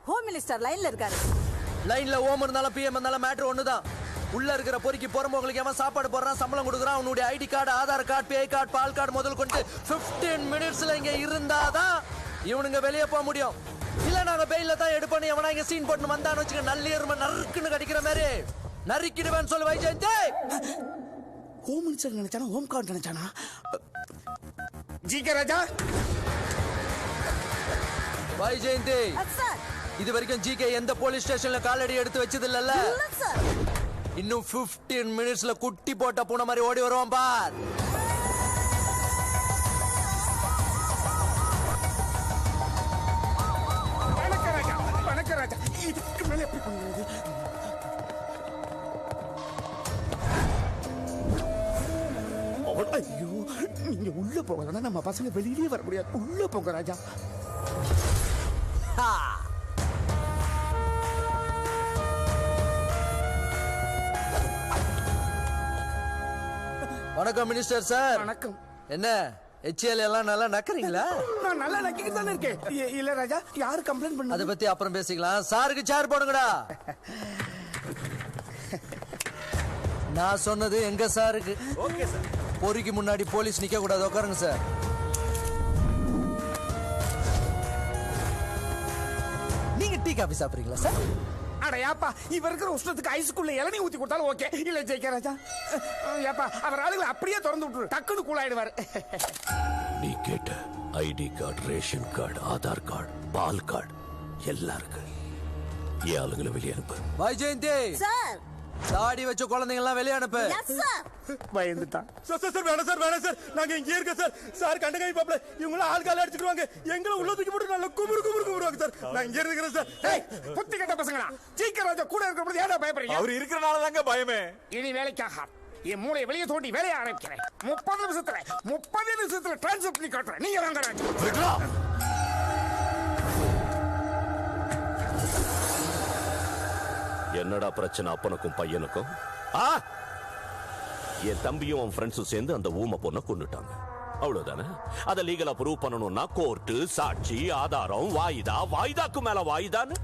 Home minister லைன்ல இருக்காரு. லைன்ல ஓம் இருந்தாலும் பிஎம் இருந்தாலும் மேட்டர் ஒண்ணுதான். உள்ள இருக்கிற பொறுக்கி போறவங்களுக்கு எவன் சாப்பாடு போடுறான், சம்பளம் கொடுக்குறான், அவனுடைய ஐடி கார்டு, ஆதார் கார்டு, பே கார்டு, பால் கார்டு முதல் கொண்டு 15 மினிட்ஸ்ல இங்க இருந்தாதான் இவனுங்க வெளியே போக முடியும். இல்ல நாங்க பெயில தான் எடுப்போம். எவனா இங்க சீன் போட்டு வந்தான்னு வச்சுக்க, நல்ல எருமை நறுக்குன்னு கடிக்கிற மாதிரி நறுக்கிடுவேன்னு சொல்லு வைஜெயந்தி. ஹோம் மினிஸ்டர் நினைச்சானா, ஹோம் கார்டு நினைச்சானா? ஜிகே ராஜா வைஜெயந்தி, சார் இது வரைக்கும் ஜிகே எந்த போலீஸ் ஸ்டேஷன்ல காலடி எடுத்து வச்சது இல்லல்ல. சார் இன்னும் 15 மினிட்ஸ்ல குட்டி போட்ட பூனை மாதிரி ஓடி வருவான் பார். வணக்கம் ராஜா. இதுக்கு மேல எப்படி பண்ணுறது? ஐயோ, நீங்க உள்ள போகலன்னா நம்ம பசங்க வெளியிலே வர முடியாது. உள்ள போங்க ராஜா. வணக்கம் மினிஸ்டர் சார். வணக்கம். என்ன HL எல்லாம் நல்லா நக்கறீங்களா? நான் நல்லா நக்கிட்டு தானே இருக்கேன். இல்ல ராஜா, யாரு கம்ப்ளைண்ட் பண்ணது? அத பத்தி அப்புறம் பேசிக்கலாம். சாருக்கு சேர் போடுங்கடா. நான் சொன்னது எங்க சாருக்கு. Okay sir. பொறிக்கு முன்னாடி போலீஸ் நிக்க கூடாது. உட்காருங்க சார். நீங்க டீ காபி சாப்பிடுறீங்களா சார்? அடையாப்பா, இவ இருக்கிற உஷ்ணத்துக்கு ஐஸ்குள்ள இளநீ ஊத்தி கொடுத்தாலும் ஓகே. இல்ல ஜெயிக்க ராஜா, ஏப்பா அவர் ஆளுகளை அப்படியே திறந்து விட்டுரு, டக்குன்னு கூலாயிடுவாரு. நீ கேட்ட ID card, ration card, Aadhaar card, பால் கார்டு எல்லாம் இருக்கு. ஏன் ஆளுங்களை வெளியே அனுப்பு. வைஜெயந்தி சார் தாடி வச்ச குழந்தைங்க எல்லாம் வெளியே அனுப்பு. Yes sir. பயந்துட்டான். சார் சார் சார் வேணாம் சார், வேணாம் சார். நாங்க இங்கே இருக்க சார். சார் கண்டகை பாப்பல இவங்கள ஆள் கால அடிச்சுக்குவாங்க. எங்களை உள்ள தூக்கி போட்டு நல்ல குமுறுவாங்க சார். நான் இங்கே இருக்கிறேன் சார். ஏய், புத்தி கட்ட பசங்களா, ஜெயிக்க ராஜா கூட இருக்கிறது ஏடா பயப்படுறீங்க? அவர் இருக்கிறனால தாங்க பயமே. இனி வேலைக்காக என் மூளை வெளியே தோண்டி வேலையை ஆரம்பிக்கிறேன். 30 நிமிஷத்துல டிரான்ஸ்ஃபர் பண்ணி காட்டுறேன். நீங்க வாங்க ராஜா. என்னடா பிரச்சனை அப்பனுக்கும் பையனுக்கும்? என் தம்பியும் அவன் ஃப்ரெண்ட்ஸும் சேர்ந்து அந்த ஊமை பொண்ணை கொண்டுட்டாங்க. அவ்வளவுதானே? அதை லீகலா ப்ரூவ் பண்ணணும்னா கோர்ட்டு, சாட்சி, ஆதாரம், வாய்தாக்கு மேல வாய்தான்னு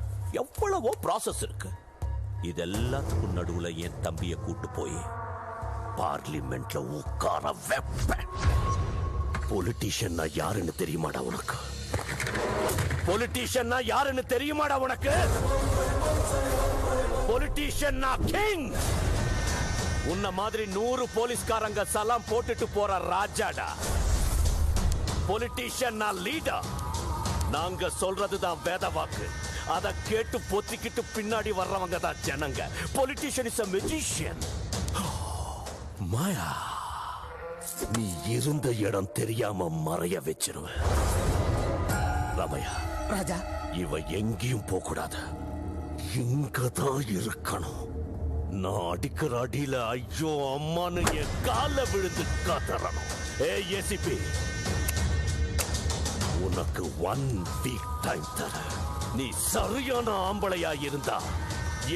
எவ்வளவோ ப்ராசஸ் இருக்கு. இது எல்லாத்துக்கும் நடுவுல என் தம்பியை கூட்டு போய் பார்லிமெண்ட்ல உட்கார வைப்பேன். பொலிட்டீஷியன்னா யாருன்னு தெரியுமாடா உனக்கு? பொலிட்டீஷியன்னா யாருன்னு தெரியுமாடா உனக்கு? பொலிட்டீஷியன்னா கிங். உன்ன மாதிரி 100 போலீஸ்காரங்க சலாம் போட்டுட்டு போற ராஜாடா. பொலிட்டீஷியன்னா லீடர். நாங்க சொல்றதுதான் வேத வாக்கு. அத கேட்டு பொத்திக்கிட்டு பின்னாடி வர்றவங்க தான் ஜனங்க. Politician is a magician. மாயா, நீ இருந்த இடம் தெரியாம மறைய வச்சிருவேன். ராமையா ராஜா, இவ எங்கேயும் போக கூடாது. இங்கதான் இருக்கணும். நான் அடிக்கிற அடியில ஐயோ அம்மான்னு என் கால விழுந்து காத்தரணும். ஏசிபி, உனக்கு 1 வீக் டைம் தர. நீ சரியான ஆம்பளையா இருந்தா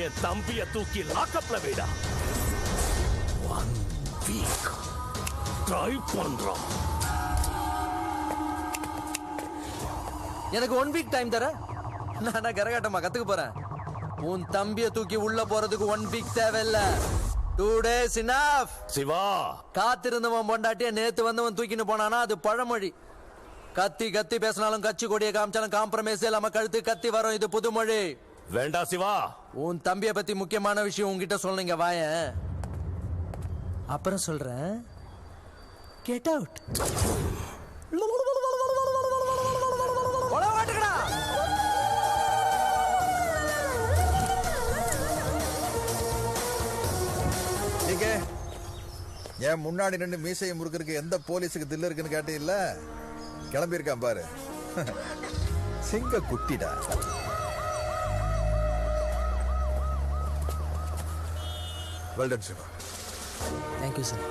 என் தம்பிய தூக்கி லாக்கப்ல வைடா. 1 வீக் ட்ரை பண்றோம். எனக்கு 1 வீக் டைம் தர. நான் கரகாட்டமா கத்துக்க போறேன். உன் தம்பிய தூக்கி உள்ள போறதுக்கு 1 வீக் தேவையில்ல. 2 days enough. சிவா, காத்திருந்தவன் பொண்டாட்டிய நேத்து வந்தவன் தூக்கின்னு போனானா அது பழமொழி. கத்தி கத்தி பேசினாலும் கட்சி கொடியை காமிச்சாலும் காம்ப்ரமைஸ் இல்லாம கழுத்து கத்தி வரும். இது புதுமொழி. வேண்டாம் சிவா. உன் தம்பிய பத்தி முக்கியமான விஷயம் உன்கிட்ட சொல்லுங்க. வாயேன், அப்புறம் சொல்றேன். Get out. ஏன் முன்னாடி நின்று மீசையை முறுக்கிறதுக்கு எந்த போலீஸுக்கு தில்லு இருக்குன்னு கேட்டீங்கல்ல? கிளம்பியிருக்கான் பாரு. சிங்க குட்டிடா. Well done Siva. Thank you sir.